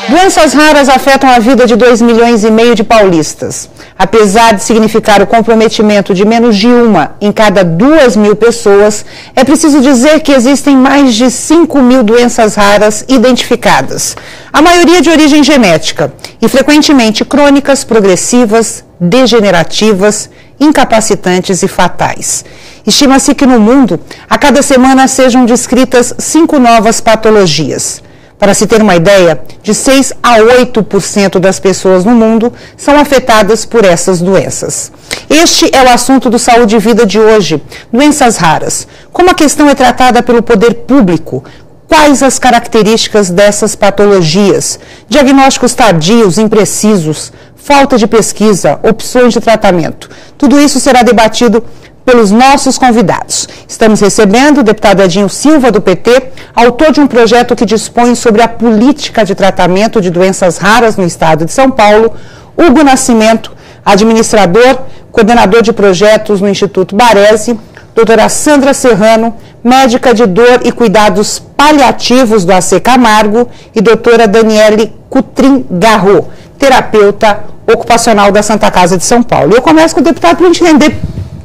Doenças raras afetam a vida de 2,5 milhões de paulistas. Apesar de significar o comprometimento de menos de uma em cada 2.000 pessoas, é preciso dizer que existem mais de 5.000 doenças raras identificadas. A maioria de origem genética e frequentemente crônicas, progressivas, degenerativas, incapacitantes e fatais. Estima-se que no mundo, a cada semana sejam descritas 5 novas patologias. Para se ter uma ideia, de 6 a 8% das pessoas no mundo são afetadas por essas doenças. Este é o assunto do Saúde e Vida de hoje, doenças raras. Como a questão é tratada pelo poder público? Quais as características dessas patologias? Diagnósticos tardios, imprecisos, falta de pesquisa, opções de tratamento. Tudo isso será debatido pelos nossos convidados. Estamos recebendo o deputado Edinho Silva, do PT, autor de um projeto que dispõe sobre a política de tratamento de doenças raras no estado de São Paulo, Hugo Nascimento, administrador, coordenador de projetos no Instituto Baresi, doutora Sandra Serrano, médica de dor e cuidados paliativos do AC Camargo, e doutora Daniele Cutrim Garro, terapeuta ocupacional da Santa Casa de São Paulo. Eu começo com o deputado para a gente entender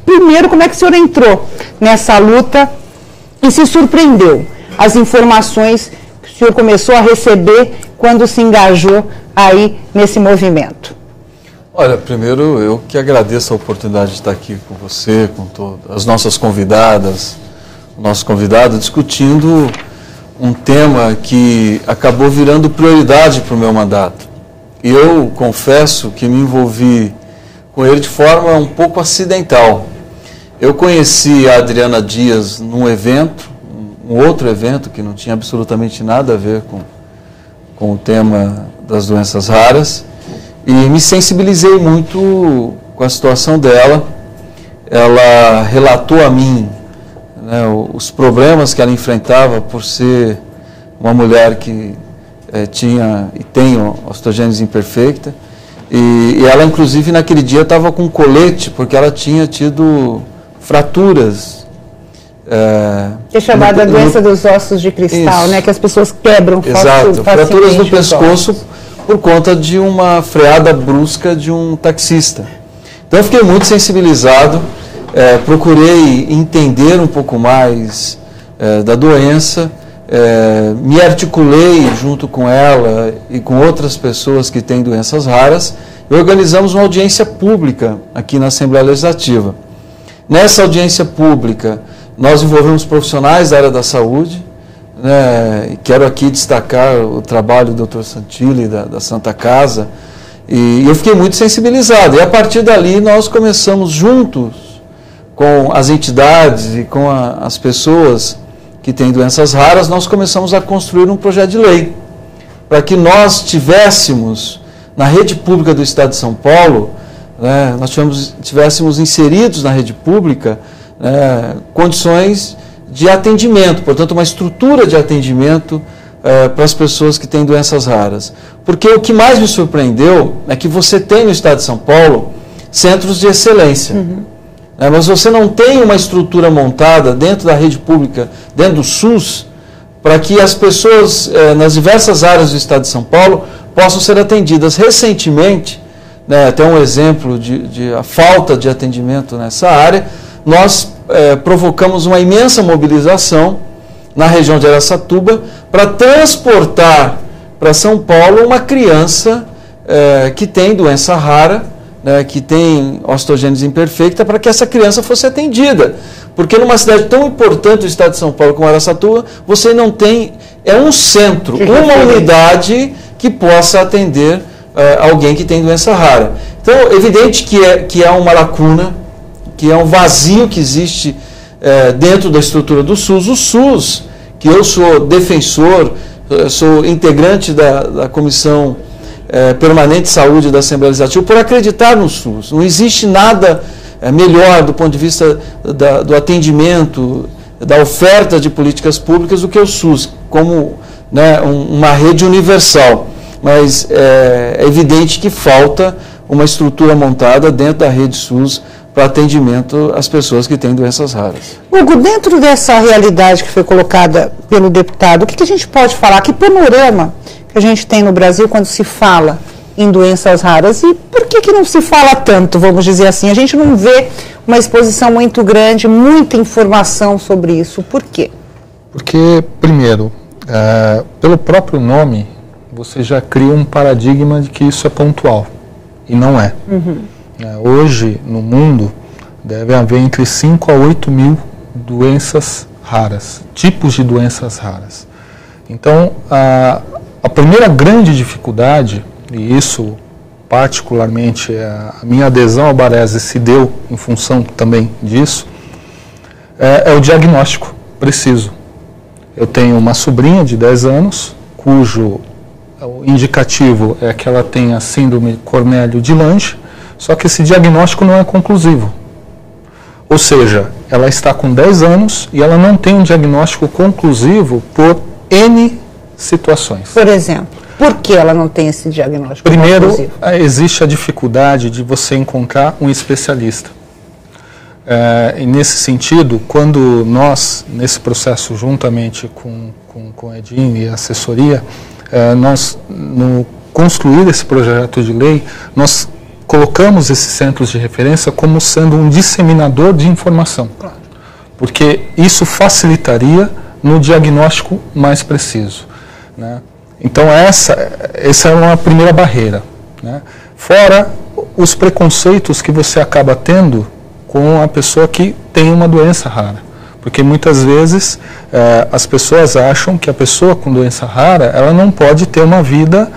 primeiro como é que o senhor entrou nessa luta e se surpreendeu as informações que o senhor começou a receber quando se engajou aí nesse movimento. Olha, primeiro eu que agradeço a oportunidade de estar aqui com você, com todas as nossas convidadas, o nosso convidado, discutindo um tema que acabou virando prioridade para o meu mandato. E eu confesso que me envolvi com ele de forma um pouco acidental. Eu conheci a Adriana Dias num evento, um outro evento que não tinha absolutamente nada a ver com o tema das doenças raras, e me sensibilizei muito com a situação dela. Ela relatou a mim, né, os problemas que ela enfrentava por ser uma mulher que tinha e tem osteogênese imperfeita, e ela inclusive naquele dia estava com colete porque ela tinha tido fraturas. É chamada a doença dos ossos de cristal, isso, né? Que as pessoas quebram. Exato, fraturas no pescoço por conta de uma freada brusca de um taxista. Então eu fiquei muito sensibilizado, procurei entender um pouco mais da doença, me articulei junto com ela e com outras pessoas que têm doenças raras, e organizamos uma audiência pública aqui na Assembleia Legislativa. Nessa audiência pública, nós envolvemos profissionais da área da saúde, né, e quero aqui destacar o trabalho do Dr. Santilli, da Santa Casa, e eu fiquei muito sensibilizado. E a partir dali nós começamos juntos com as entidades e com as pessoas que têm doenças raras, nós começamos a construir um projeto de lei para que nós tivéssemos na rede pública do Estado de São Paulo, né, nós tivéssemos inseridos na rede pública condições de atendimento, portanto uma estrutura de atendimento para as pessoas que têm doenças raras. Porque o que mais me surpreendeu é que você tem no Estado de São Paulo centros de excelência. Mas você não tem uma estrutura montada dentro da rede pública, dentro do SUS, para que as pessoas nas diversas áreas do Estado de São Paulo possam ser atendidas. Recentemente, até um exemplo de a falta de atendimento nessa área, nós provocamos uma imensa mobilização na região de Araçatuba para transportar para São Paulo uma criança que tem doença rara, que tem osteogênese imperfeita, para que essa criança fosse atendida. Porque numa cidade tão importante do estado de São Paulo como Araçatuba, você não tem um centro, uma unidade que possa atender alguém que tem doença rara. Então, é evidente que é uma lacuna, que é um vazio que existe dentro da estrutura do SUS. O SUS, que eu sou defensor, sou integrante da Comissão Permanente de Saúde da Assembleia Legislativa, por acreditar no SUS. Não existe nada melhor do ponto de vista do atendimento, da oferta de políticas públicas do que o SUS, como uma rede universal. Mas é evidente que falta uma estrutura montada dentro da rede SUS para atendimento às pessoas que têm doenças raras. Hugo, dentro dessa realidade que foi colocada pelo deputado, o que a gente pode falar? Que panorama que que a gente tem no Brasil quando se fala em doenças raras? E por que não se fala tanto, vamos dizer assim? A gente não vê uma exposição muito grande, muita informação sobre isso. Por quê? Porque, primeiro, pelo próprio nome, você já cria um paradigma de que isso é pontual, e não é. Hoje, no mundo, deve haver entre 5 a 8 mil doenças raras, tipos de doenças raras. Então, a primeira grande dificuldade, e isso particularmente a minha adesão ao Baresi se deu em função também disso, é o diagnóstico preciso. Eu tenho uma sobrinha de 10 anos, cujo indicativo é que ela tem a síndrome Cornélio de Lange, só que esse diagnóstico não é conclusivo. Ou seja, ela está com 10 anos e ela não tem um diagnóstico conclusivo por N situações. Por exemplo, por que ela não tem esse diagnóstico conclusivo? Primeiro, existe a dificuldade de você encontrar um especialista. E nesse sentido, quando nós, nesse processo, juntamente com a Edin e a assessoria, nós, no construir esse projeto de lei, nós colocamos esses centros de referência como sendo um disseminador de informação, porque isso facilitaria no diagnóstico mais preciso, né? Então essa é uma primeira barreira, né? Fora os preconceitos que você acaba tendo com a pessoa que tem uma doença rara, porque muitas vezes as pessoas acham que a pessoa com doença rara ela não pode ter uma vida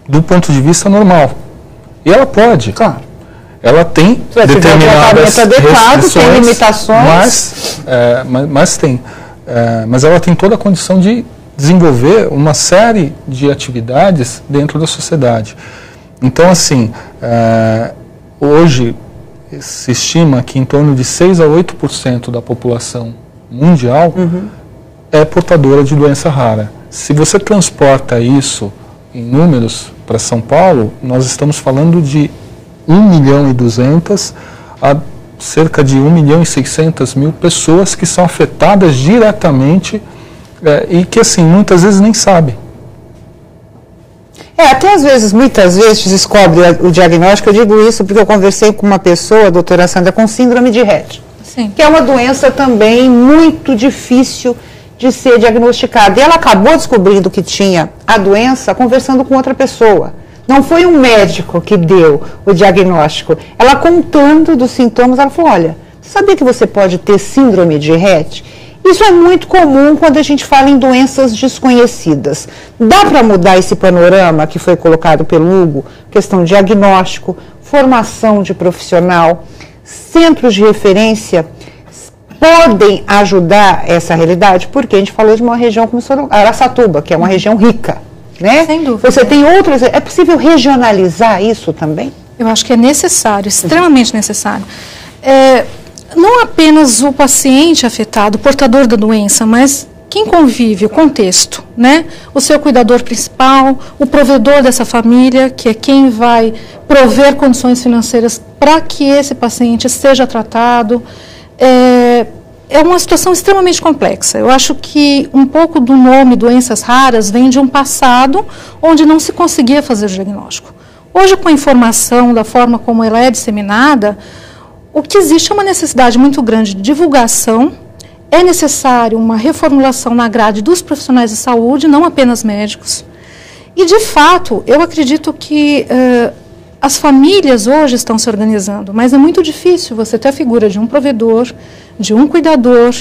do ponto de vista normal. E ela pode. Claro. Ela tem determinadas restrições, tem limitações. Mas ela tem toda a condição de desenvolver uma série de atividades dentro da sociedade. Então, assim, hoje se estima que em torno de 6 a 8% da população mundial é portadora de doença rara. Se você transporta isso em números para São Paulo, nós estamos falando de 1.200.000 a cerca de 1.600.000 pessoas que são afetadas diretamente e que, assim, muitas vezes nem sabem. Até muitas vezes se descobre o diagnóstico. Eu digo isso porque eu conversei com uma pessoa, a doutora Sandra, com síndrome de Rett, que é uma doença também muito difícil de ser diagnosticada. E ela acabou descobrindo que tinha a doença conversando com outra pessoa. Não foi um médico que deu o diagnóstico. Ela contando dos sintomas, ela falou, olha, você sabia que você pode ter síndrome de Rett? Isso é muito comum quando a gente fala em doenças desconhecidas. Dá para mudar esse panorama que foi colocado pelo Hugo? Questão de diagnóstico, formação de profissional, centros de referência podem ajudar essa realidade? Porque a gente falou de uma região como Araçatuba, que é uma região rica, né? Sem dúvida. Você tem outras... É possível regionalizar isso também? Eu acho que é necessário, extremamente necessário. Não apenas o paciente afetado, portador da doença, mas quem convive, o contexto, né? O seu cuidador principal, o provedor dessa família, que é quem vai prover condições financeiras para que esse paciente seja tratado. É uma situação extremamente complexa. Eu acho que um pouco do nome doenças raras vem de um passado onde não se conseguia fazer o diagnóstico. Hoje, com a informação, da forma como ela é disseminada, o que existe é uma necessidade muito grande de divulgação. É necessário uma reformulação na grade dos profissionais de saúde, não apenas médicos. E, de fato, eu acredito que as famílias hoje estão se organizando, mas é muito difícil você ter a figura de um provedor, de um cuidador,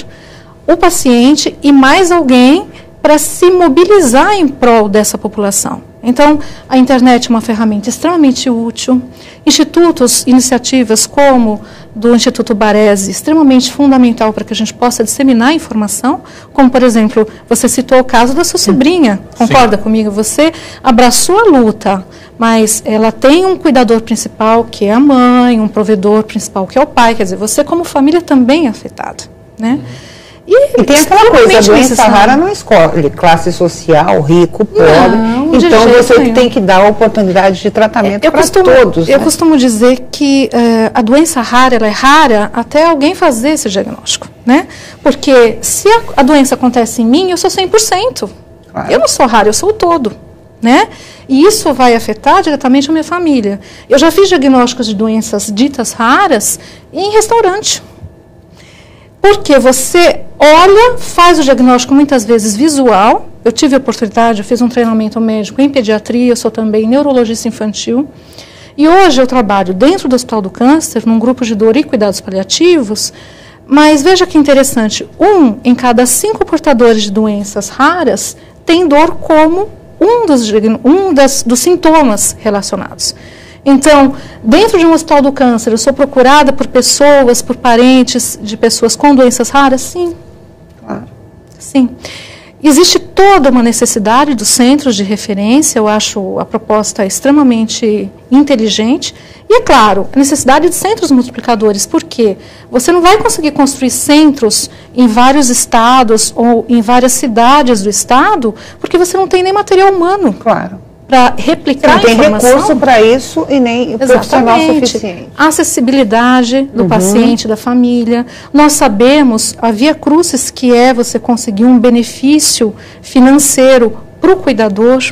o paciente e mais alguém para se mobilizar em prol dessa população. Então, a internet é uma ferramenta extremamente útil. Institutos, iniciativas como do Instituto Baresi, extremamente fundamental para que a gente possa disseminar a informação, como, por exemplo, você citou o caso da sua sobrinha, concorda comigo? Você abraçou a luta, mas ela tem um cuidador principal, que é a mãe, um provedor principal, que é o pai, quer dizer, você como família também é afetada, né? E tem aquela coisa, a doença rara não escolhe classe social, rico, pobre, então você tem que dar a oportunidade de tratamento para todos. Eu costumo dizer que a doença rara, ela é rara até alguém fazer esse diagnóstico, né? Porque se a doença acontece em mim, eu sou 100%. Claro. Eu não sou rara, eu sou o todo, né? E isso vai afetar diretamente a minha família. Eu já fiz diagnósticos de doenças ditas raras em restaurante. Porque você olha, faz o diagnóstico muitas vezes visual. Eu tive a oportunidade, eu fiz um treinamento médico em pediatria, eu sou também neurologista infantil. E hoje eu trabalho dentro do Hospital do Câncer, num grupo de dor e cuidados paliativos, mas veja que interessante, 1 em cada 5 portadores de doenças raras tem dor como dos sintomas relacionados. Então, dentro de um Hospital do Câncer, eu sou procurada por pessoas, por parentes de pessoas com doenças raras? Sim. Claro. Sim. Existe toda uma necessidade dos centros de referência, eu acho a proposta extremamente inteligente. E, é claro, a necessidade de centros multiplicadores, porque você não vai conseguir construir centros em vários estados ou em várias cidades do estado, porque você não tem nem material humano. Claro. Para replicar a informação. Não tem recurso para isso e nem profissional suficiente. A acessibilidade do paciente, da família. Nós sabemos a via crucis que é você conseguir um benefício financeiro para o cuidador.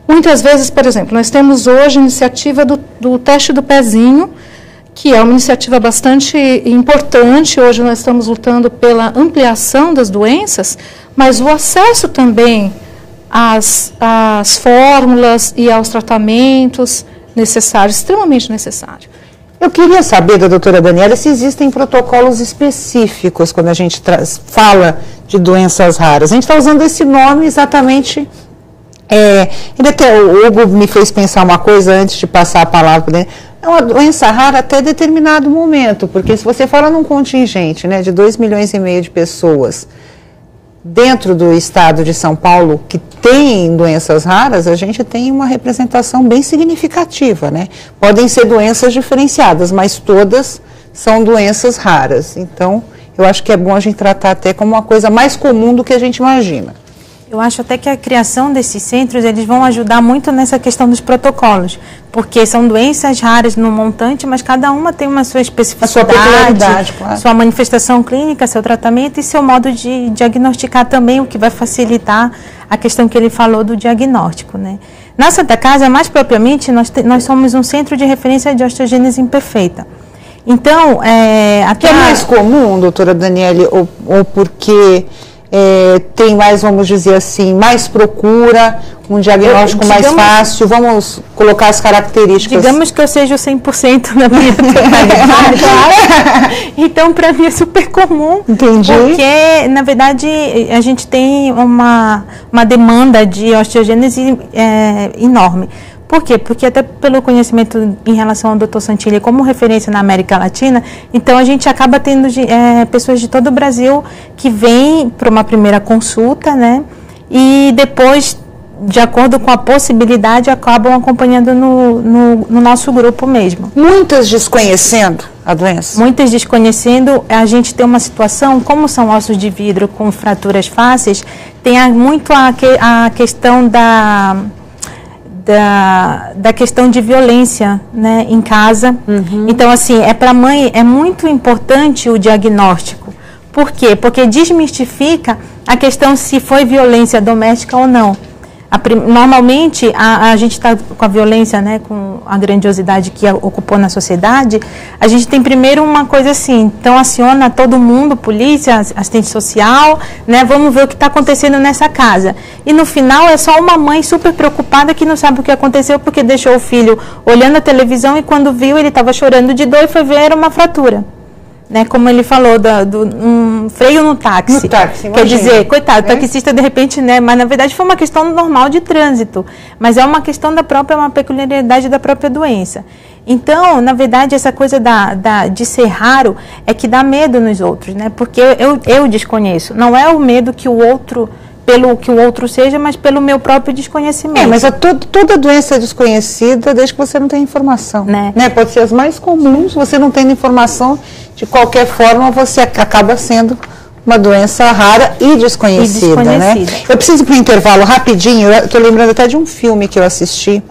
Muitas vezes, por exemplo, nós temos hoje a iniciativa do teste do pezinho, que é uma iniciativa bastante importante. Hoje nós estamos lutando pela ampliação das doenças, mas o acesso também às fórmulas e aos tratamentos necessários, extremamente necessário. Eu queria saber da doutora Daniela se existem protocolos específicos quando a gente fala de doenças raras. A gente está usando esse nome exatamente... o Hugo me fez pensar uma coisa antes de passar a palavra para ele. É uma doença rara até determinado momento, porque se você fala num contingente, né, de 2,5 milhões de pessoas dentro do estado de São Paulo que tem doenças raras, a gente tem uma representação bem significativa, né? Podem ser doenças diferenciadas, mas todas são doenças raras. Então, eu acho que é bom a gente tratar até como uma coisa mais comum do que a gente imagina. Eu acho até que a criação desses centros, eles vão ajudar muito nessa questão dos protocolos, porque são doenças raras no montante, mas cada uma tem uma sua especificidade, a sua peculiaridade, claro. Sua manifestação clínica, seu tratamento e seu modo de diagnosticar também, o que vai facilitar a questão que ele falou do diagnóstico, né? Na Santa Casa, mais propriamente, nós somos um centro de referência de osteogênese imperfeita. Então, que é mais comum, doutora Daniele, ou porque... tem mais, vamos dizer assim, mais procura, um diagnóstico mais fácil, vamos colocar as características. Digamos que eu seja o 100% na minha totalidade, claro. Então, para mim é super comum. Entendi. Porque, na verdade, a gente tem uma demanda de osteogênese enorme. Por quê? Porque até pelo conhecimento em relação ao Dr. Santilli como referência na América Latina, então a gente acaba tendo pessoas de todo o Brasil que vêm para uma primeira consulta, né? E depois, de acordo com a possibilidade, acabam acompanhando no nosso grupo mesmo. Muitas desconhecendo a doença? Muitas desconhecendo. A gente tem uma situação, como são ossos de vidro com fraturas fáceis, tem muito a questão da questão de violência, né, em casa. Então, assim, para a mãe é muito importante o diagnóstico. Por quê? Porque desmistifica a questão se foi violência doméstica ou não. Normalmente, a gente está com a violência, né, com a grandiosidade que ocupou na sociedade, a gente tem primeiro uma coisa assim, então aciona todo mundo, polícia, assistente social, né, vamos ver o que está acontecendo nessa casa. E no final é só uma mãe super preocupada que não sabe o que aconteceu porque deixou o filho olhando a televisão e quando viu ele estava chorando de dor e foi ver era uma fratura. Né, como ele falou, um freio no táxi. No táxi, quer dizer, coitado, o taxista de repente, né, mas na verdade foi uma questão normal de trânsito, mas é uma questão uma peculiaridade da própria doença. Então, na verdade, essa coisa de ser raro é que dá medo nos outros, né, porque eu desconheço, não é o medo que o outro... pelo que o outro seja, mas pelo meu próprio desconhecimento. Mas toda doença é desconhecida desde que você não tem informação. Né? Pode ser as mais comuns, você não tendo informação, de qualquer forma você acaba sendo uma doença rara e desconhecida. Né? Eu preciso ir para o intervalo rapidinho, eu estou lembrando até de um filme que eu assisti,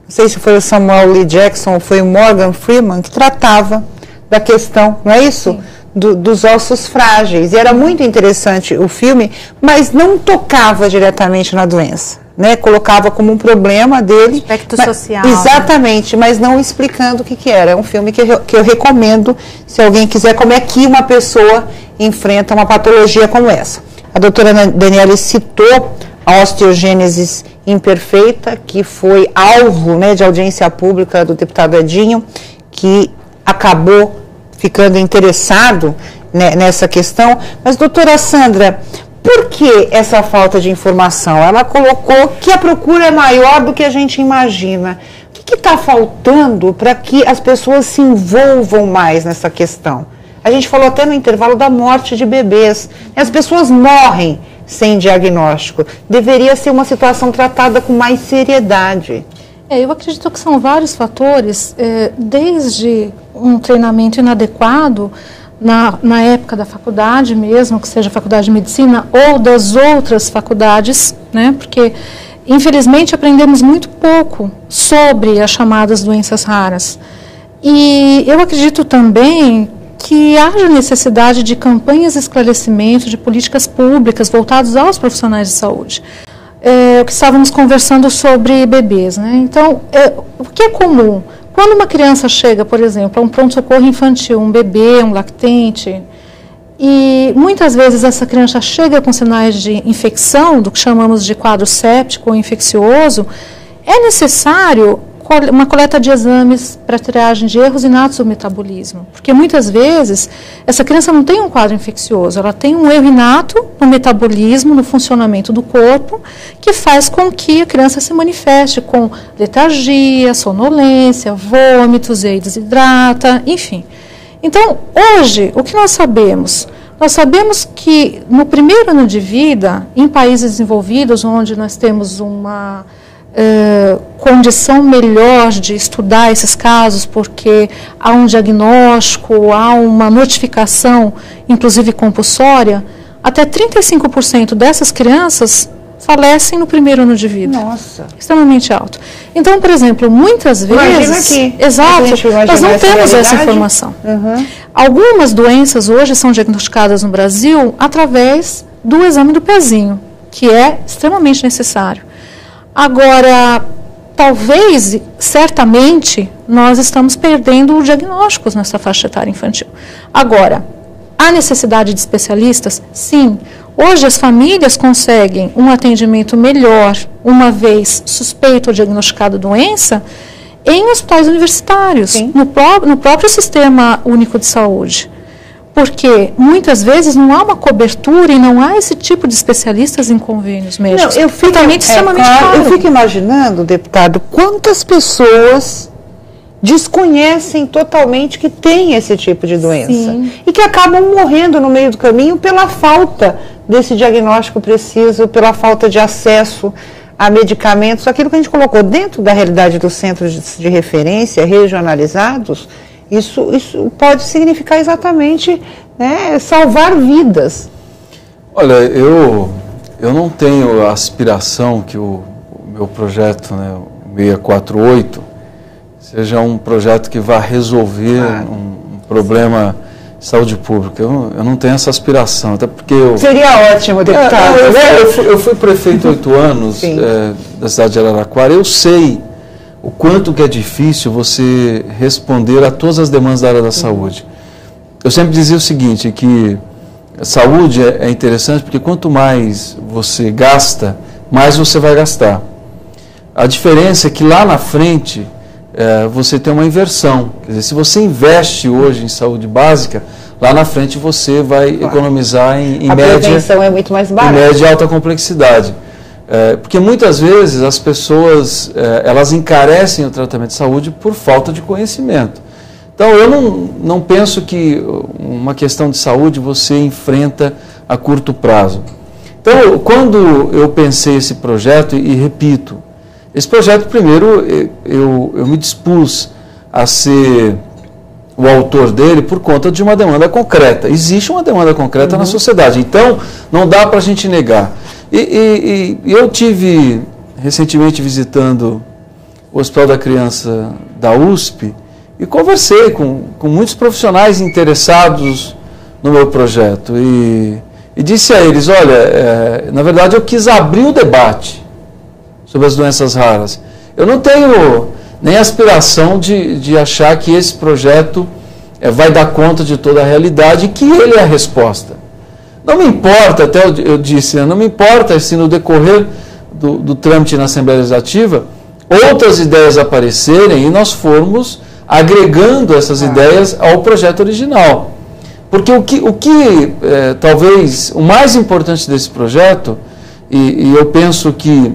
não sei se foi o Samuel L. Jackson ou foi o Morgan Freeman, que tratava da questão, não é isso? Sim. dos ossos frágeis. E era muito interessante o filme, mas não tocava diretamente na doença, né? Colocava como um problema dele. Aspecto social. Exatamente, mas não explicando o que era. É um filme que eu recomendo, se alguém quiser, como é que uma pessoa enfrenta uma patologia como essa. A doutora Daniele citou a osteogênese imperfeita, que foi alvo, né, de audiência pública do deputado Edinho, que acabou ficando interessado, né, nessa questão. Mas, doutora Sandra, por que essa falta de informação? Ela colocou que a procura é maior do que a gente imagina. O que está faltando para que as pessoas se envolvam mais nessa questão? A gente falou até no intervalo da morte de bebês. As pessoas morrem sem diagnóstico. Deveria ser uma situação tratada com mais seriedade. Eu acredito que são vários fatores, desde um treinamento inadequado na época da faculdade mesmo, que seja a faculdade de medicina ou das outras faculdades, né? Porque infelizmente aprendemos muito pouco sobre as chamadas doenças raras. E eu acredito também que haja necessidade de campanhas de esclarecimento, de políticas públicas voltadas aos profissionais de saúde. O que estávamos conversando sobre bebês, né? Então, o que é comum? Quando uma criança chega, por exemplo, a um pronto-socorro infantil, um bebê, um lactente, e muitas vezes essa criança chega com sinais de infecção, do que chamamos de quadro séptico ou infeccioso, é necessário uma coleta de exames para triagem de erros inatos do metabolismo. Porque muitas vezes essa criança não tem um quadro infeccioso, ela tem um erro inato no metabolismo, no funcionamento do corpo, que faz com que a criança se manifeste com letargia, sonolência, vômitos, e desidrata, enfim. Então, hoje, o que nós sabemos? Nós sabemos que no primeiro ano de vida, em países desenvolvidos, onde nós temos uma condição melhor de estudar esses casos, porque há um diagnóstico, há uma notificação, inclusive compulsória, até 35% dessas crianças falecem no primeiro ano de vida. Nossa. Extremamente alto. Então, por exemplo, muitas vezes... Aqui. Exato, nós não temos essa informação. Uhum. Algumas doenças hoje são diagnosticadas no Brasil através do exame do pezinho, que é extremamente necessário. Agora, talvez, certamente, nós estamos perdendo diagnósticos nessa faixa etária infantil. Agora, há necessidade de especialistas? Sim. Hoje as famílias conseguem um atendimento melhor, uma vez suspeito ou diagnosticada a doença, em hospitais universitários, no próprio Sistema Único de Saúde. Porque muitas vezes não há uma cobertura e não há esse tipo de especialistas em convênios médicos. Eu fico, extremamente caro. Eu fico imaginando, deputado, quantas pessoas desconhecem totalmente que tem esse tipo de doença. Sim. E que acabam morrendo no meio do caminho pela falta desse diagnóstico preciso, pela falta de acesso a medicamentos, aquilo que a gente colocou dentro da realidade dos centros de referência regionalizados. Isso pode significar exatamente, né, salvar vidas. Olha, eu não tenho a aspiração que o meu projeto, né, 648, seja um projeto que vá resolver um problema de saúde pública. Eu não tenho essa aspiração, até porque Seria ótimo, deputado. Eu fui prefeito 8 anos da cidade de Araraquara. Eu sei o quanto que é difícil você responder a todas as demandas da área da saúde. Eu sempre dizia o seguinte, que a saúde é interessante porque quanto mais você gasta, mais você vai gastar. A diferença é que lá na frente você tem uma inversão. Quer dizer, se você investe hoje em saúde básica, lá na frente você vai economizar em média... A prevenção é muito mais barata. Em média alta complexidade. Porque muitas vezes as pessoas elas encarecem o tratamento de saúde por falta de conhecimento. Então eu não penso que uma questão de saúde você enfrenta a curto prazo. Então quando eu pensei esse projeto, e repito, esse projeto primeiro eu me dispus a ser o autor dele por conta de uma demanda concreta. Existe uma demanda concreta na sociedade, então não dá para a gente negar. E eu tive recentemente visitando o Hospital da Criança da USP e conversei com muitos profissionais interessados no meu projeto e disse a eles, olha, na verdade eu quis abrir o debate sobre as doenças raras. Eu não tenho nem aspiração de achar que esse projeto vai dar conta de toda a realidade e que ele é a resposta. Não me importa, até eu disse, não me importa se no decorrer do trâmite na Assembleia Legislativa outras ideias aparecerem e nós formos agregando essas ideias ao projeto original. Porque talvez o mais importante desse projeto, e eu penso que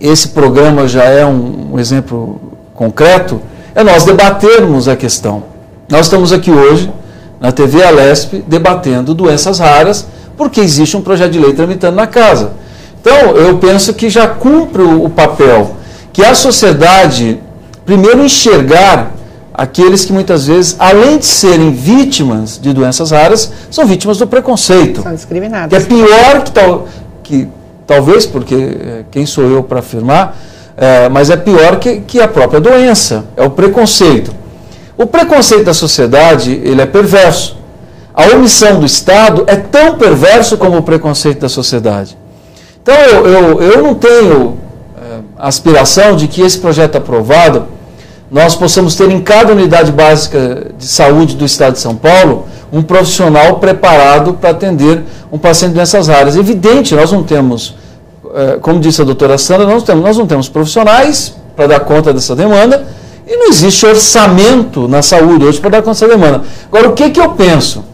esse programa já é um exemplo concreto, é nós debatermos a questão. Nós estamos aqui hoje, na TV Alesp, debatendo doenças raras, porque existe um projeto de lei tramitando na casa. Então, eu penso que já cumpre o papel que a sociedade, primeiro, enxergar aqueles que muitas vezes, além de serem vítimas de doenças raras, são vítimas do preconceito. São discriminadas. Que é pior que talvez, porque quem sou eu para afirmar, mas é pior que a própria doença, é o preconceito. O preconceito da sociedade, ele é perverso. A omissão do Estado é tão perverso como o preconceito da sociedade. Então, eu não tenho aspiração de que esse projeto aprovado, nós possamos ter em cada unidade básica de saúde do Estado de São Paulo um profissional preparado para atender um paciente de doenças raras. Evidente, nós não temos, como disse a doutora Sandra, nós não temos profissionais para dar conta dessa demanda e não existe orçamento na saúde hoje para dar conta dessa demanda. Agora, o que eu penso?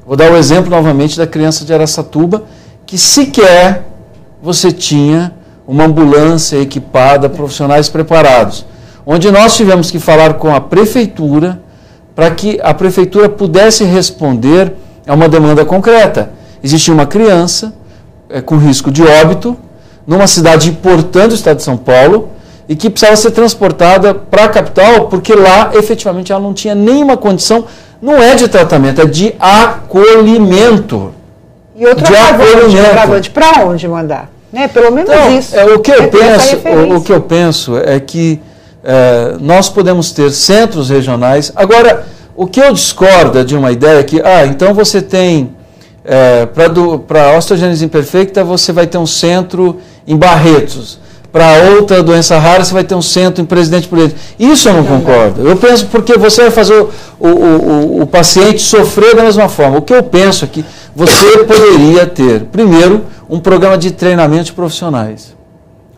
Vou dar o exemplo novamente da criança de Araçatuba, que sequer você tinha uma ambulância equipada, profissionais preparados, onde nós tivemos que falar com a prefeitura para que a prefeitura pudesse responder a uma demanda concreta. Existia uma criança com risco de óbito, numa cidade importante do estado de São Paulo, e que precisava ser transportada para a capital, porque lá, efetivamente, ela não tinha nenhuma condição, não é de tratamento, é de acolhimento. E outro agravante, para onde mandar? Né? Pelo menos então, isso. O que eu penso é que nós podemos ter centros regionais. Agora, o que eu discordo é de uma ideia que, então você tem, para osteogenese imperfeita, você vai ter um centro em Barretos. Para outra doença rara, você vai ter um centro em Presidente Prudente. Isso eu não concordo. Eu penso porque você vai fazer o paciente sofrer da mesma forma. O que eu penso é que você poderia ter, primeiro, um programa de treinamento de profissionais,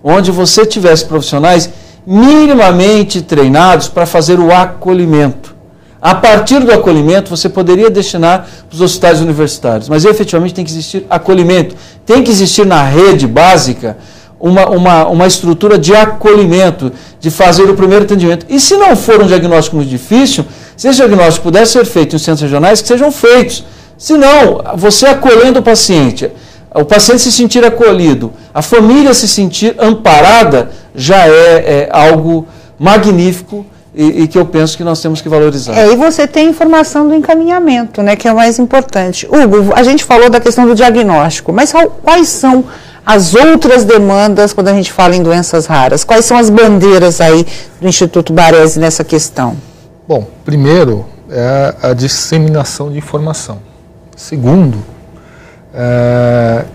onde você tivesse profissionais minimamente treinados para fazer o acolhimento. A partir do acolhimento, você poderia destinar para os hospitais universitários, mas efetivamente tem que existir acolhimento. Tem que existir na rede básica uma estrutura de acolhimento, de fazer o primeiro atendimento. E se não for um diagnóstico muito difícil, se esse diagnóstico pudesse ser feito em centros regionais, que sejam feitos. Se não, você acolhendo o paciente se sentir acolhido, a família se sentir amparada, já é algo magnífico e que eu penso que nós temos que valorizar. E você tem informação do encaminhamento, né, que é o mais importante. Hugo, a gente falou da questão do diagnóstico, mas quais são as outras demandas quando a gente fala em doenças raras? Quais são as bandeiras aí do Instituto Baresi nessa questão? Bom, primeiro é a disseminação de informação. Segundo,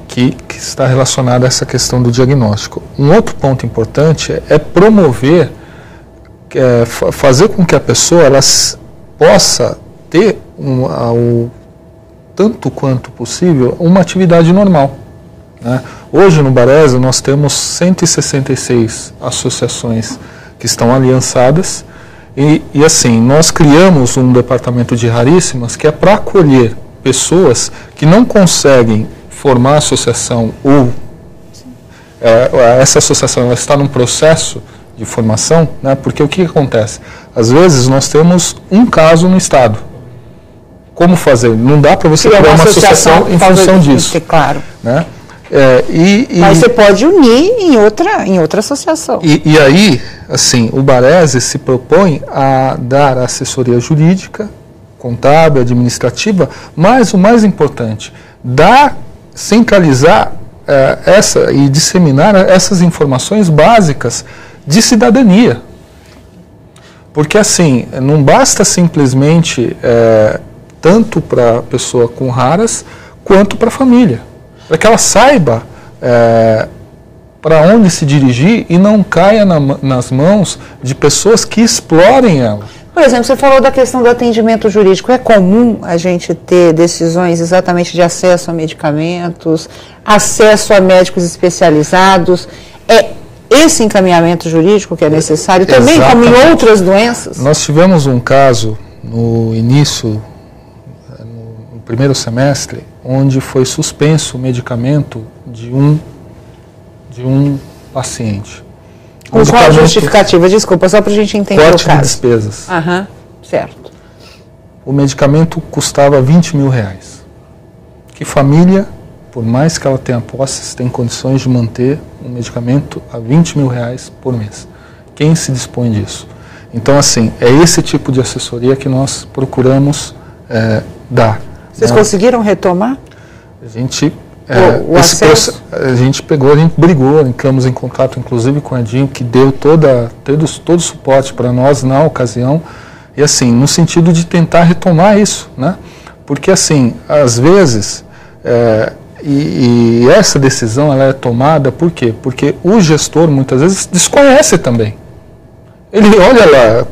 que está relacionado a essa questão do diagnóstico. Um outro ponto importante é promover, fazer com que a pessoa ela possa ter, tanto quanto possível, uma atividade normal. Né? Hoje no Baresi nós temos 166 associações que estão aliançadas e assim, nós criamos um departamento de raríssimas que é para acolher pessoas que não conseguem formar associação ou essa associação ela está num processo de formação, né? Porque o que acontece? Às vezes nós temos um caso no estado. Como fazer? Não dá para você criar uma associação em função disso. Claro. Né? Mas você pode unir em outra associação. E aí, assim, o Baresi se propõe a dar assessoria jurídica, contábil, administrativa, mas o mais importante, centralizar e disseminar essas informações básicas de cidadania. Porque assim, não basta simplesmente tanto para a pessoa com raras, quanto para a família. Para que ela saiba para onde se dirigir e não caia nas mãos de pessoas que explorem ela. Por exemplo, você falou da questão do atendimento jurídico. É comum a gente ter decisões exatamente de acesso a medicamentos, acesso a médicos especializados? É esse encaminhamento jurídico que é necessário também, exatamente, como em outras doenças? Nós tivemos um caso no início, no primeiro semestre, onde foi suspenso o medicamento de um paciente. Com qual justificativa? Desculpa, só para a gente entender o caso. Corte de despesas. Aham, certo. O medicamento custava R$20 mil. Que família, por mais que ela tenha posses, tem condições de manter um medicamento a R$20 mil por mês? Quem se dispõe disso? Então, assim, é esse tipo de assessoria que nós procuramos dar. Vocês conseguiram retomar? A gente... o acesso? A gente brigou, entramos em contato inclusive com o Edinho, que deu todo o suporte para nós na ocasião, e assim, no sentido de tentar retomar isso, né? Porque assim, às vezes, e essa decisão ela é tomada por quê? Porque o gestor muitas vezes desconhece também. Ele olha lá,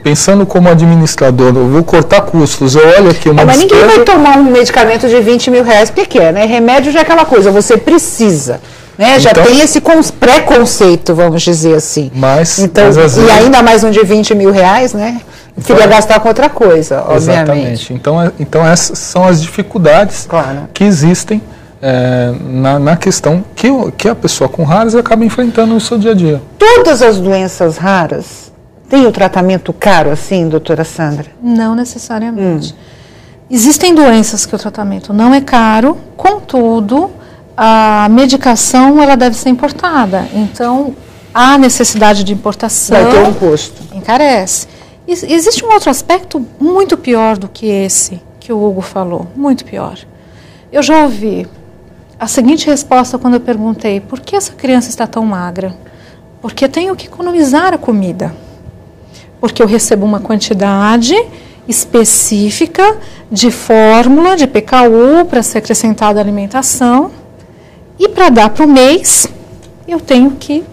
pensando como administrador, eu vou cortar custos, eu olho aqui uma mas despesa... ninguém vai tomar um medicamento de R$20 mil, porque quer, né? Remédio já é aquela coisa, você precisa, né? Já tem esse preconceito, vamos dizer assim. Mas ainda mais um de R$20 mil, né? Queria gastar com outra coisa, obviamente. Exatamente. Então essas são as dificuldades que existem na questão que a pessoa com raras acaba enfrentando no seu dia a dia. Todas as doenças raras têm o tratamento caro assim, doutora Sandra? Não necessariamente. Existem doenças que o tratamento não é caro, contudo, a medicação ela deve ser importada. Então, há necessidade de importação. Vai ter um custo. Encarece. Existe um outro aspecto muito pior do que esse que o Hugo falou, muito pior. Eu já ouvi a seguinte resposta quando eu perguntei: por que essa criança está tão magra? Porque eu tenho que economizar a comida. Porque eu recebo uma quantidade específica de fórmula, de PKU, para ser acrescentada à alimentação. E para dar para o mês, eu tenho que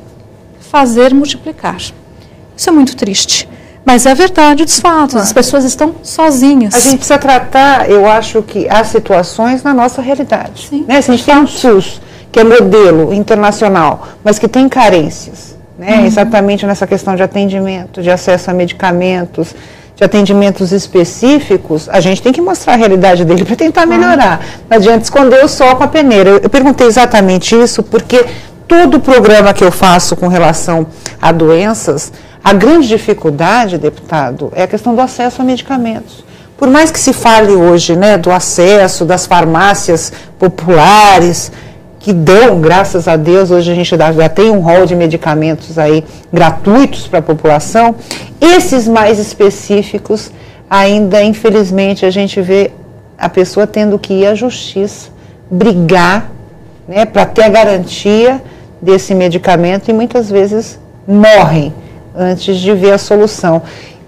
fazer multiplicar. Isso é muito triste. Mas é a verdade dos fatos, as pessoas estão sozinhas. A gente precisa tratar, eu acho que as situações na nossa realidade. Sim, né? Se a gente tem um SUS, que é modelo internacional, mas que tem carências, né? Exatamente nessa questão de atendimento, de acesso a medicamentos, de atendimentos específicos, a gente tem que mostrar a realidade dele para tentar melhorar. Não adianta esconder o sol com a peneira. Eu perguntei exatamente isso porque todo o programa que eu faço com relação a doenças, a grande dificuldade, deputado, é a questão do acesso a medicamentos. Por mais que se fale hoje, né, do acesso das farmácias populares, que dão, graças a Deus, hoje a gente já tem um rol de medicamentos aí gratuitos para a população, esses mais específicos, ainda, infelizmente, a gente vê a pessoa tendo que ir à justiça, brigar, né, para ter a garantia desse medicamento e muitas vezes morrem antes de ver a solução.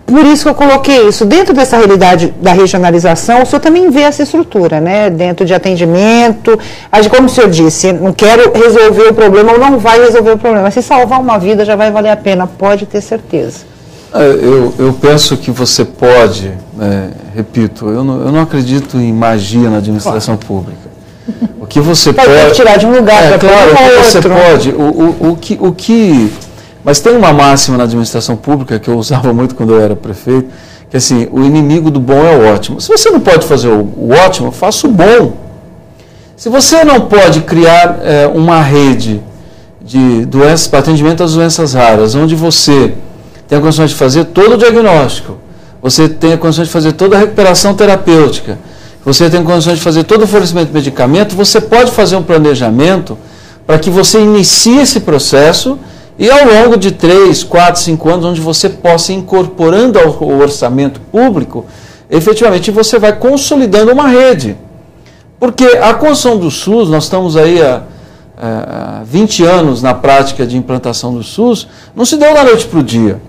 Por isso que eu coloquei isso. Dentro dessa realidade da regionalização, o senhor também vê essa estrutura, né? Dentro de atendimento, como o senhor disse, não quero resolver o problema ou não vai resolver o problema. Se salvar uma vida já vai valer a pena, pode ter certeza. Eu penso que você pode, repito, eu não acredito em magia na administração pública. O que você pode tirar de um lugar para claro, o outro. Você pode, mas tem uma máxima na administração pública que eu usava muito quando eu era prefeito, que assim, o inimigo do bom é o ótimo. Se você não pode fazer o ótimo, faça o bom. Se você não pode criar uma rede de doenças para atendimento às doenças raras, onde você tem a condição de fazer todo o diagnóstico, você tem a condição de fazer toda a recuperação terapêutica, você tem a condição de fazer todo o fornecimento de medicamento, você pode fazer um planejamento para que você inicie esse processo e ao longo de 3, 4, 5 anos, onde você possa ir incorporando ao orçamento público, efetivamente você vai consolidando uma rede. Porque a construção do SUS, nós estamos aí há 20 anos na prática de implantação do SUS, não se deu da noite para o dia.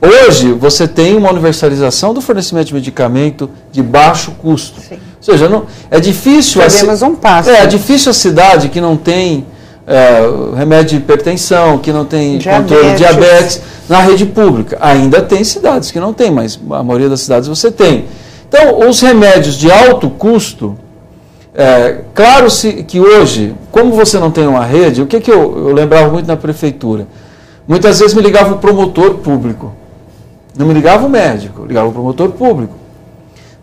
Hoje, você tem uma universalização do fornecimento de medicamento de baixo custo. Sim. Ou seja, não, é difícil... É difícil a cidade que não tem remédio de hipertensão, que não tem controle de diabetes na rede pública. Ainda tem cidades que não tem, mas a maioria das cidades você tem. Então, os remédios de alto custo, claro que hoje, como você não tem uma rede, o que eu lembrava muito na prefeitura? Muitas vezes me ligava o promotor público. Não me ligava o médico, ligava o promotor público.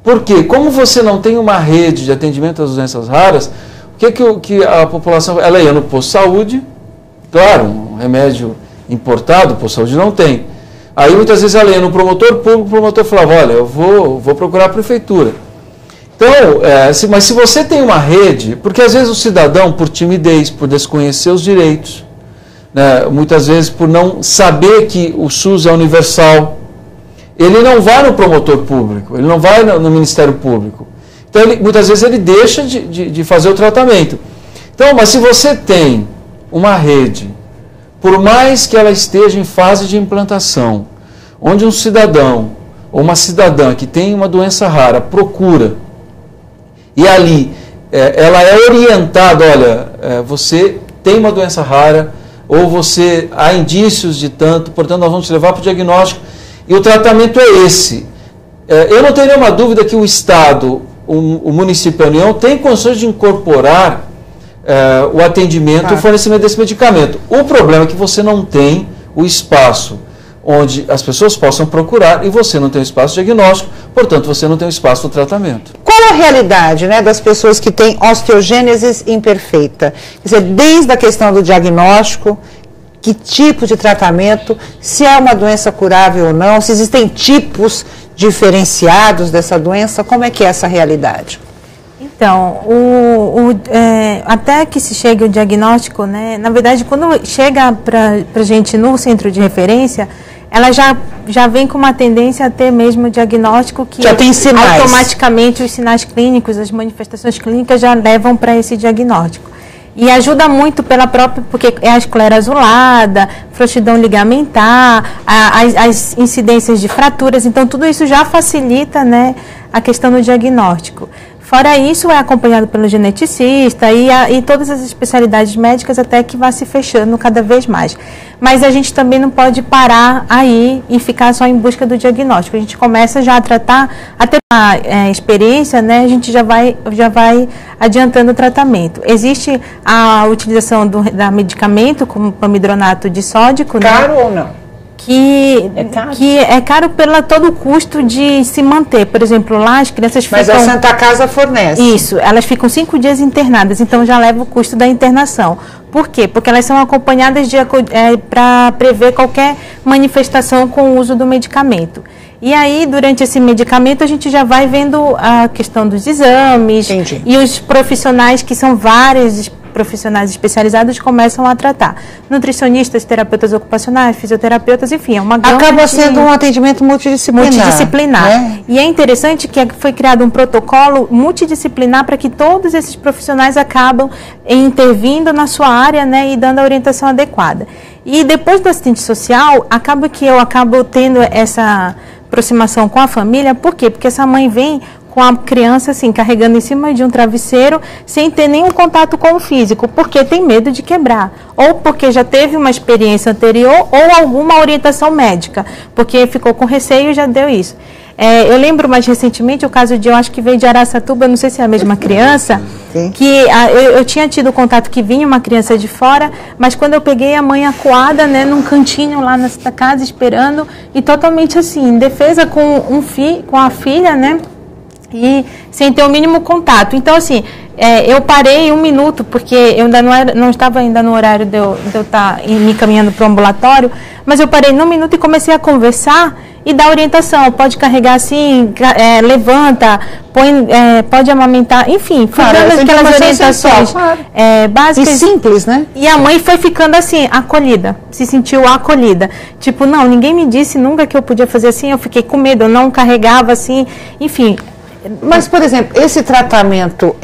Por quê? Como você não tem uma rede de atendimento às doenças raras, o que a população... Ela ia no posto de saúde, claro, um remédio importado, o posto de saúde não tem. Aí muitas vezes ela ia no promotor público, o promotor falava, olha, eu vou procurar a prefeitura. Então, mas se você tem uma rede, porque às vezes o cidadão, por timidez, por desconhecer os direitos, né, muitas vezes por não saber que o SUS é universal, ele não vai no promotor público, ele não vai no Ministério Público. Então, muitas vezes ele deixa de fazer o tratamento. Então, mas se você tem uma rede, por mais que ela esteja em fase de implantação, onde um cidadão ou uma cidadã que tem uma doença rara procura, e ali ela é orientada, olha, você tem uma doença rara, ou há indícios de tanto, portanto nós vamos te levar para o diagnóstico, e o tratamento é esse. Eu não tenho nenhuma dúvida que o Estado, o município e a União têm condições de incorporar o atendimento e o fornecimento desse medicamento. O problema é que você não tem o espaço onde as pessoas possam procurar e você não tem o espaço diagnóstico, portanto você não tem o espaço do tratamento. Qual a realidade, né, das pessoas que têm osteogênese imperfeita? Quer dizer, desde a questão do diagnóstico, que tipo de tratamento, se é uma doença curável ou não, se existem tipos diferenciados dessa doença, como é que é essa realidade? Então, até que se chegue o diagnóstico, né, na verdade, quando chega para a gente no centro de referência, ela já vem com uma tendência a ter mesmo o diagnóstico que já tem sinais. Automaticamente os sinais clínicos, as manifestações clínicas já levam para esse diagnóstico. E ajuda muito pela própria, porque é a esclera azulada, frouxidão ligamentar, as incidências de fraturas, então tudo isso já facilita, né, a questão do diagnóstico. Fora isso, é acompanhado pelo geneticista e todas as especialidades médicas até que vai se fechando cada vez mais. Mas a gente também não pode parar aí e ficar só em busca do diagnóstico. A gente começa já a tratar, até a experiência, né, a gente já vai adiantando o tratamento. Existe a utilização da medicamento, como pamidronato disódico. Caro, né, ou não? Que é caro pelo todo o custo de se manter. Por exemplo, lá as crianças ficam... Mas a Santa Casa fornece. Isso, elas ficam 5 dias internadas, então já leva o custo da internação. Por quê? Porque elas são acompanhadas para prever qualquer manifestação com o uso do medicamento. E aí, durante esse medicamento, a gente já vai vendo a questão dos exames. Entendi. E os profissionais, que são vários profissionais especializados, começam a tratar. Nutricionistas, terapeutas ocupacionais, fisioterapeutas, enfim, é uma gama. Acaba sendo um atendimento multidisciplinar. Né? E é interessante que foi criado um protocolo multidisciplinar para que todos esses profissionais acabam intervindo na sua área, né, e dando a orientação adequada. E depois do assistente social, acaba que eu acabo tendo essa aproximação com a família. Por quê? Porque essa mãe vem com a criança assim, carregando em cima de um travesseiro, sem ter nenhum contato com o físico, porque tem medo de quebrar, ou porque já teve uma experiência anterior, ou alguma orientação médica, porque ficou com receio e já deu isso. Eu lembro mais recentemente o caso eu acho que veio de Araçatuba, não sei se é a mesma criança, que eu tinha tido contato que vinha uma criança de fora, mas quando eu peguei a mãe acuada, né, num cantinho lá nessa casa, esperando, e totalmente assim, indefesa com a filha, né, e sem ter o mínimo contato. Então, assim, eu parei 1 minuto, porque eu ainda não estava ainda no horário de eu estar me caminhando para o ambulatório, mas eu parei 1 minuto e comecei a conversar e dar orientação. Pode carregar assim, levanta, pode amamentar, enfim, fui dando aquelas orientações básicas. E simples, né? E a mãe foi ficando assim, acolhida, se sentiu acolhida. Tipo, não, ninguém me disse nunca que eu podia fazer assim, eu fiquei com medo, eu não carregava assim, enfim. Mas, por exemplo, esse tratamento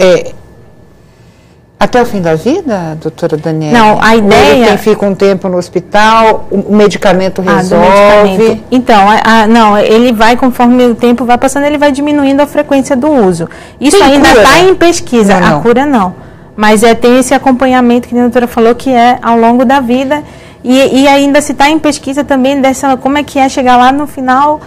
Até o fim da vida, doutora Daniela? Não, a ideia... Quem fica um tempo no hospital, o medicamento resolve? Medicamento. Então, não, ele vai, conforme o tempo vai passando, ele vai diminuindo a frequência do uso. Isso tem ainda está em pesquisa, não. A cura não. Mas tem esse acompanhamento que a doutora falou, que é ao longo da vida, e ainda se está em pesquisa também dessa, como é que é chegar lá no final,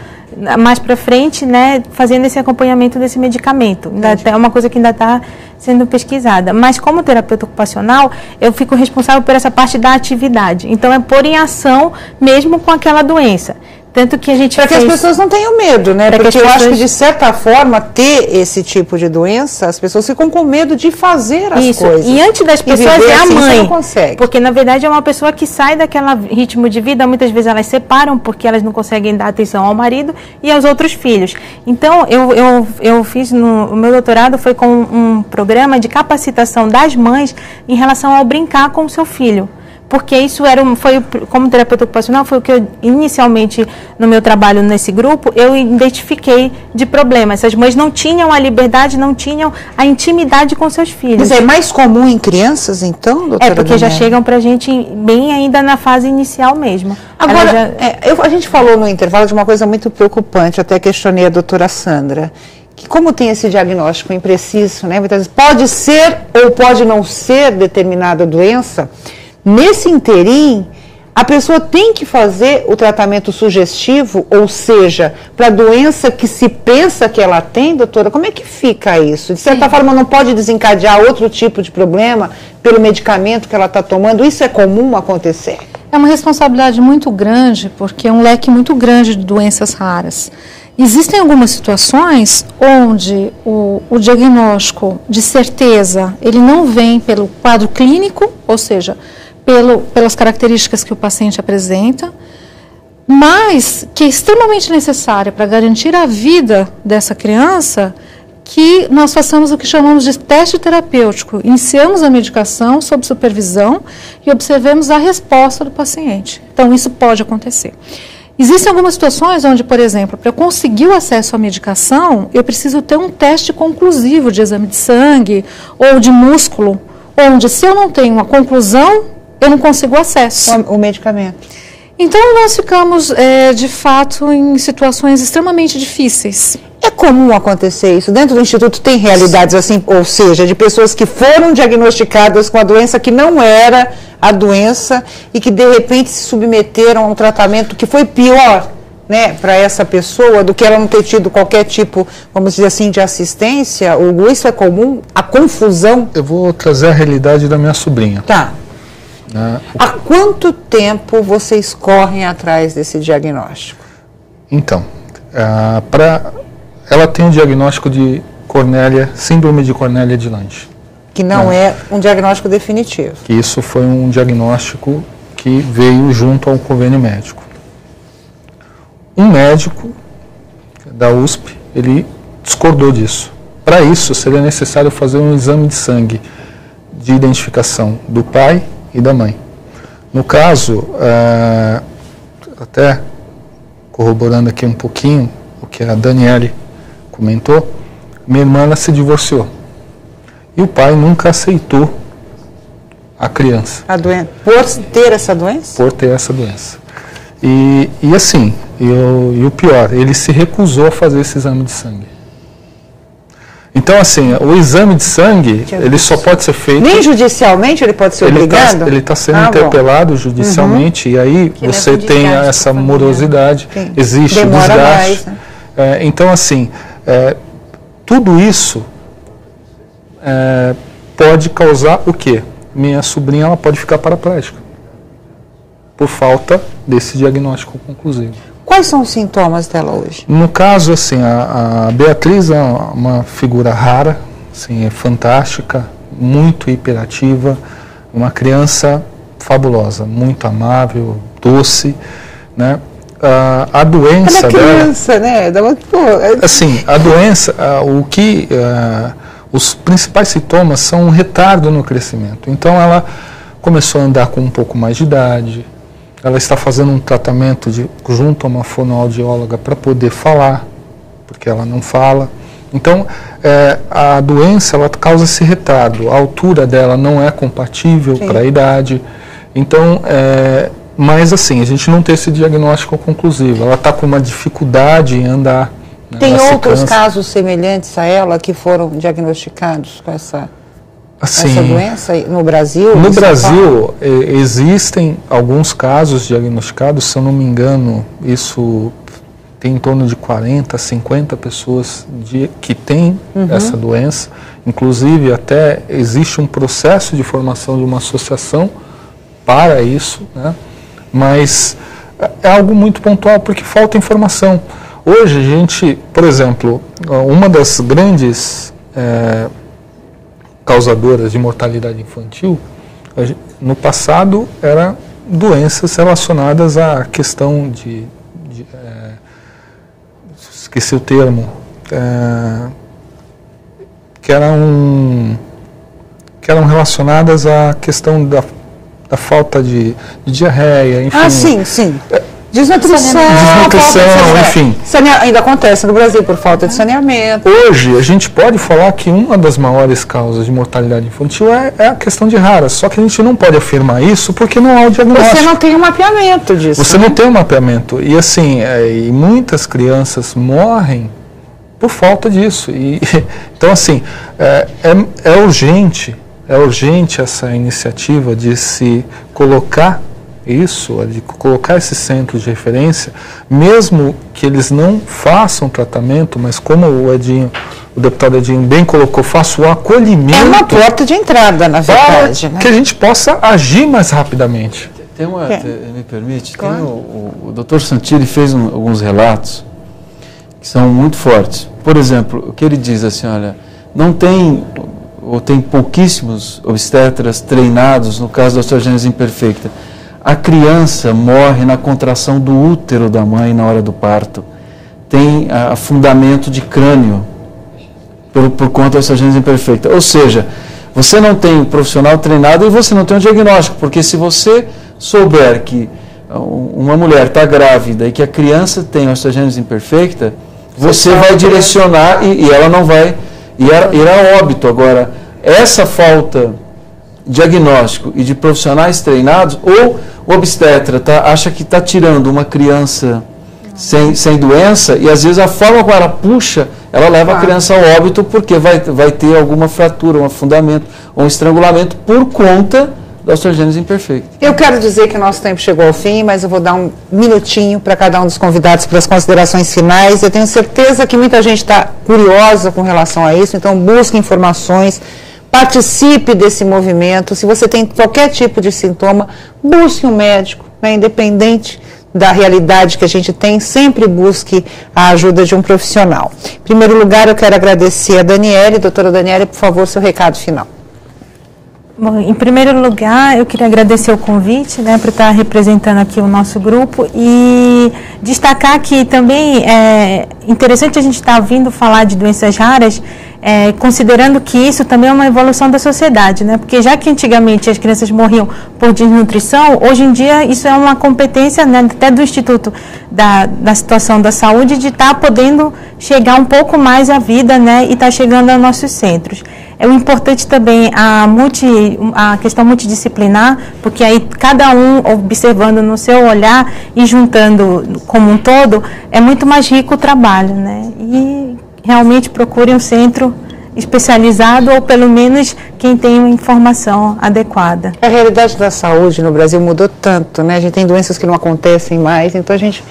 mais para frente, né, fazendo esse acompanhamento desse medicamento. É uma coisa que ainda está sendo pesquisada. Mas como terapeuta ocupacional, eu fico responsável por essa parte da atividade. Então é pôr em ação mesmo com aquela doença. Tanto que a gente para que as pessoas não tenham medo, né? Porque eu acho que, de certa forma, ter esse tipo de doença, as pessoas ficam com medo de fazer as coisas. E antes das pessoas é a mãe. Você não consegue. Porque, na verdade, é uma pessoa que sai daquele ritmo de vida. Muitas vezes elas separam porque elas não conseguem dar atenção ao marido e aos outros filhos. Então, eu fiz, o meu doutorado foi com um programa de capacitação das mães em relação ao brincar com o seu filho. Porque isso como terapeuta ocupacional, foi o que eu, inicialmente, no meu trabalho nesse grupo, eu identifiquei de problema. Essas mães não tinham a liberdade, não tinham a intimidade com seus filhos. Mas é mais comum em crianças, então, doutora? É, porque já chegam pra gente bem ainda na fase inicial mesmo. Agora, a gente falou no intervalo de uma coisa muito preocupante, até questionei a doutora Sandra, que como tem esse diagnóstico impreciso, né, muitas vezes pode ser ou pode não ser determinada doença. Nesse interim, a pessoa tem que fazer o tratamento sugestivo, ou seja, para a doença que se pensa que ela tem, doutora, como é que fica isso? De certa forma, não pode desencadear outro tipo de problema pelo medicamento que ela está tomando? Isso é comum acontecer? É uma responsabilidade muito grande, porque é um leque muito grande de doenças raras. Existem algumas situações onde o diagnóstico de certeza, ele não vem pelo quadro clínico, ou seja, pelas características que o paciente apresenta, mas que é extremamente necessária para garantir a vida dessa criança, que nós façamos o que chamamos de teste terapêutico. Iniciamos a medicação sob supervisão e observemos a resposta do paciente. Então, isso pode acontecer. Existem algumas situações onde, por exemplo, para eu conseguir o acesso à medicação, eu preciso ter um teste conclusivo de exame de sangue ou de músculo, onde, se eu não tenho uma conclusão, eu não consigo acesso. O medicamento. Então, nós ficamos, de fato, em situações extremamente difíceis. É comum acontecer isso? Dentro do Instituto tem realidades assim, ou seja, de pessoas que foram diagnosticadas com a doença que não era a doença e que, de repente, se submeteram a um tratamento que foi pior, né, para essa pessoa do que ela não ter tido qualquer tipo, vamos dizer assim, de assistência? Hugo, isso é comum? A confusão? Eu vou trazer a realidade da minha sobrinha. Tá. Há quanto tempo vocês correm atrás desse diagnóstico? Então, ela tem um diagnóstico de síndrome de Cornélia de Lange. Que não é um diagnóstico definitivo. Que isso foi um diagnóstico que veio junto ao convênio médico. Um médico da USP, ele discordou disso. Para isso, seria necessário fazer um exame de sangue de identificação do pai e da mãe. No caso, até corroborando aqui um pouquinho o que a Daniele comentou, minha irmã ela se divorciou e o pai nunca aceitou a criança. A doença. Por ter essa doença? Por ter essa doença. E assim, e o pior, ele se recusou a fazer esse exame de sangue. Então, assim, o exame de sangue, ele só pode ser feito... Nem judicialmente ele pode ser obrigado? Ele está sendo interpelado judicialmente, e aí que você tem essa morosidade, existe o desgaste. Mais, né? Então, assim, tudo isso pode causar o quê? Minha sobrinha ela pode ficar paraplégica, por falta desse diagnóstico conclusivo. Quais são os sintomas dela hoje? No caso, assim, a Beatriz é uma figura rara, assim, é fantástica, muito hiperativa, uma criança fabulosa, muito amável, doce, né? A doença ela é criança, né? Assim, a doença, os principais sintomas são um retardo no crescimento. Então, ela começou a andar com um pouco mais de idade. Ela está fazendo um tratamento junto a uma fonoaudióloga para poder falar, porque ela não fala, Então, a doença ela causa esse retardo, a altura dela não é compatível para a idade. Então, mas assim, a gente não tem esse diagnóstico conclusivo, ela está com uma dificuldade em andar. Né? Tem outros casos semelhantes a ela que foram diagnosticados com essa doença no Brasil? No Brasil, existem alguns casos diagnosticados, se eu não me engano, isso tem em torno de 40, 50 pessoas que têm essa doença. Inclusive, até existe um processo de formação de uma associação para isso, né? Mas é algo muito pontual porque falta informação. Hoje a gente, por exemplo, uma das grandes causadoras de mortalidade infantil, no passado, era doenças relacionadas à questão esqueci o termo, que eram relacionadas à questão da falta de diarreia, enfim. Ah, sim. Desnutrição, enfim. Ainda acontece no Brasil por falta de saneamento. Hoje, a gente pode falar que uma das maiores causas de mortalidade infantil é a questão de raras, só que a gente não pode afirmar isso porque não há o diagnóstico. Você não tem um mapeamento disso. Você não tem um mapeamento. E assim, e muitas crianças morrem por falta disso. Então, assim, é urgente essa iniciativa de se colocar de colocar esse centro de referência, mesmo que eles não façam tratamento, mas como o deputado Edinho bem colocou, faça o acolhimento. É uma porta de entrada, na verdade. Né? Que a gente possa agir mais rapidamente. Me permite, claro. O Dr. Santilli fez alguns relatos que são muito fortes. Por exemplo, o que ele diz assim, olha, não tem, ou tem pouquíssimos obstetras treinados no caso da osteogênese imperfeita. A criança morre na contração do útero da mãe na hora do parto. Tem afundamento de crânio por conta da osteogênese imperfeita. Ou seja, você não tem um profissional treinado e você não tem um diagnóstico, porque se você souber que uma mulher está grávida e que a criança tem osteogênese imperfeita, você vai direcionar e ela não vai irá a óbito. Agora, essa falta diagnóstico e de profissionais treinados, ou o obstetra acha que está tirando uma criança sem doença, e às vezes a forma como ela puxa, ela leva a criança ao óbito porque vai ter alguma fratura, um afundamento ou um estrangulamento por conta da osteogênese imperfeita. Eu quero dizer que o nosso tempo chegou ao fim, mas eu vou dar um minutinho para cada um dos convidados para as considerações finais. Eu tenho certeza que muita gente está curiosa com relação a isso, então busque informações, participe desse movimento. Se você tem qualquer tipo de sintoma, busque um médico, né, independente da realidade que a gente tem, sempre busque a ajuda de um profissional. Em primeiro lugar, eu quero agradecer a Daniele. Doutora Daniele, por favor, seu recado final. Bom, em primeiro lugar, eu queria agradecer o convite, né, para estar representando aqui o nosso grupo e destacar que também é interessante a gente estar ouvindo falar de doenças raras, considerando que isso também é uma evolução da sociedade, né? Porque já que antigamente as crianças morriam por desnutrição, hoje em dia isso é uma competência, né, até do Instituto da Situação da Saúde, de estar podendo chegar um pouco mais à vida, né, e estar chegando aos nossos centros. É o importante também a questão multidisciplinar, porque aí cada um observando no seu olhar e juntando como um todo, é muito mais rico o trabalho, né? E realmente procure um centro especializado ou pelo menos quem tem uma informação adequada. A realidade da saúde no Brasil mudou tanto, né? A gente tem doenças que não acontecem mais, então a gente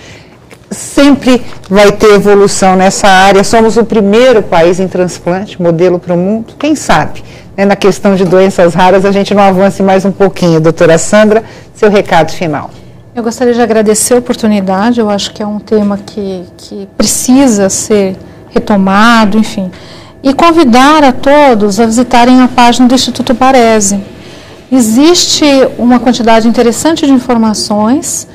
sempre vai ter evolução nessa área. Somos o primeiro país em transplante, modelo para o mundo. Quem sabe, né, na questão de doenças raras, a gente não avance mais um pouquinho. Doutora Sandra, seu recado final. Eu gostaria de agradecer a oportunidade. Eu acho que é um tema que precisa ser retomado, enfim. E convidar a todos a visitarem a página do Instituto Baresi. Existe uma quantidade interessante de informações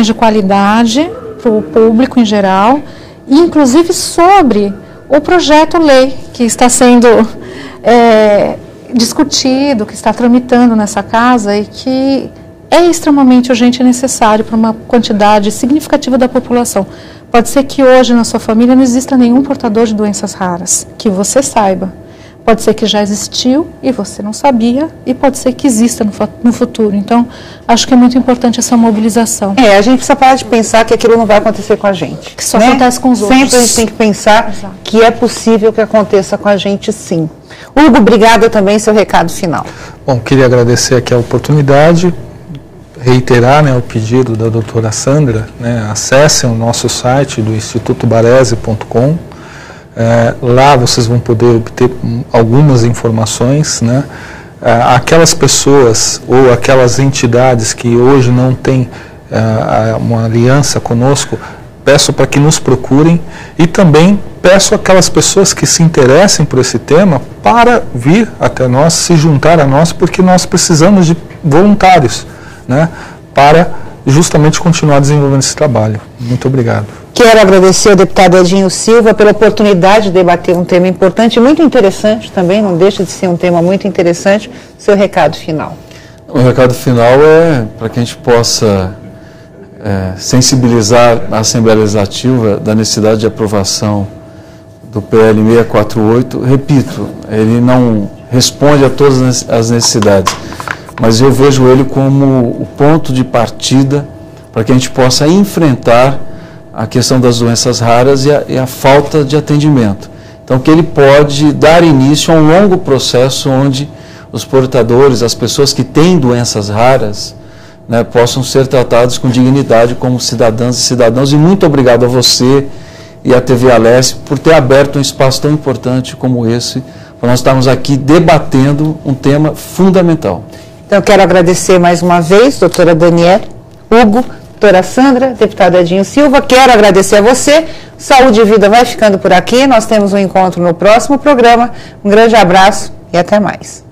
de qualidade para o público em geral, e inclusive sobre o projeto-lei que está sendo discutido, que está tramitando nessa casa e que é extremamente urgente e necessário para uma quantidade significativa da população. Pode ser que hoje na sua família não exista nenhum portador de doenças raras, que você saiba. Pode ser que já existiu e você não sabia, e pode ser que exista no futuro. Então, acho que é muito importante essa mobilização. A gente precisa parar de pensar que aquilo não vai acontecer com a gente. Que só acontece com os outros. Sempre a gente tem que pensar que é possível que aconteça com a gente, sim. Hugo, obrigada também, seu recado final. Bom, queria agradecer aqui a oportunidade, reiterar, né, o pedido da doutora Sandra, né, acessem o nosso site do institutobarese.com. Lá vocês vão poder obter algumas informações, né? Aquelas pessoas ou aquelas entidades que hoje não têm uma aliança conosco, peço para que nos procurem, e também peço aquelas pessoas que se interessem por esse tema para vir até nós, se juntar a nós, porque nós precisamos de voluntários, né, para justamente continuar desenvolvendo esse trabalho. Muito obrigado. Quero agradecer ao deputado Edinho Silva pela oportunidade de debater um tema importante e muito interessante também, não deixa de ser um tema muito interessante. Seu recado final. O recado final é para que a gente possa sensibilizar a Assembleia Legislativa da necessidade de aprovação do PL 648. Repito, ele não responde a todas as necessidades, mas eu vejo ele como o ponto de partida para que a gente possa enfrentar a questão das doenças raras e a falta de atendimento. Então, que ele pode dar início a um longo processo onde os portadores, as pessoas que têm doenças raras, né, possam ser tratados com dignidade como cidadãs e cidadãos. E muito obrigado a você e à TV Alesp por ter aberto um espaço tão importante como esse, para nós estarmos aqui debatendo um tema fundamental. Então, eu quero agradecer mais uma vez, doutora Daniele, Hugo, doutora Sandra, deputado Edinho Silva. Quero agradecer a você. Saúde e Vida vai ficando por aqui. Nós temos um encontro no próximo programa. Um grande abraço e até mais.